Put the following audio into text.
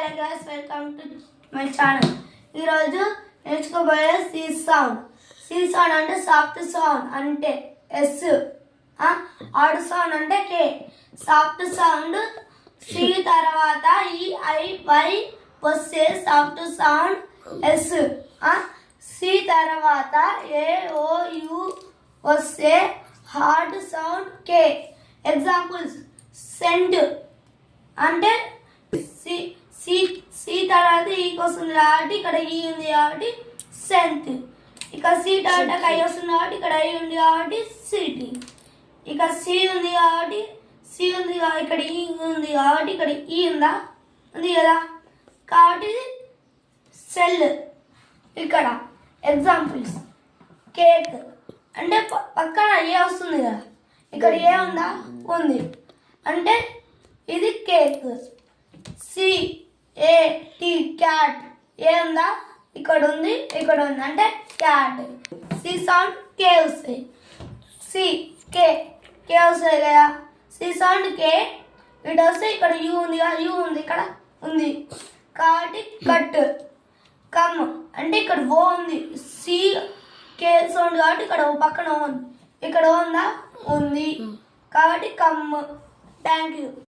Hi guys, welcome to my channel. ఈరోజు నేర్చుకోబోయే C sound. C sound అంటే soft sound అంటే yes, hard sound అంటే కే. Soft sound C తర్వాత ఈ ఐ వై వస్తే సాఫ్ట్ సౌండ్ ఎస్. సి తర్వాత ఏ ఓ యు వస్తే హార్డ్ సౌండ్ కే. ఎగ్జాంపుల్స్: సెంట్ అంటే సి సి సి తర్వాత ఈకి వస్తుంది కాబట్టి ఇక్కడ ఈ ఉంది కాబట్టి సెంట్. ఇక సి తర్వాత కై వస్తుంది కాబట్టి ఇక్కడ ఐ ఉంది కాబట్టి సిటీ. ఇక సి ఉంది కాబట్టి ఇక్కడ ఈ ఉంది కాబట్టి ఇక్కడ ఈ ఉందా, ఉంది కదా, కాబట్టి సెల్. ఇక్కడ ఎగ్జాంపుల్స్: కేక్ అంటే పక్కన ఏ వస్తుంది కదా, ఇక్కడ ఏ ఉందా, ఉంది అంటే ఇది కేక్. సి ఏ టీ క్యాట్, ఏ ఉందా, ఇక్కడ ఉంది, ఇక్కడ ఉంది అంటే క్యాట్. సి సౌండ్ కే వస్తాయి. సి కే కే వస్తాయి కదా. సి సౌండ్ కే ఇటు వస్తే ఇక్కడ యూ ఉంది కదా, యూ ఉంది ఇక్కడ ఉంది కాబట్టి కట్. కమ్ అంటే ఇక్కడ ఓ ఉంది. సి కే సౌండ్ కాబట్టి ఇక్కడ పక్కన ఉంది, ఇక్కడ ఉందా, ఉంది కాబట్టి కమ్. Thank you.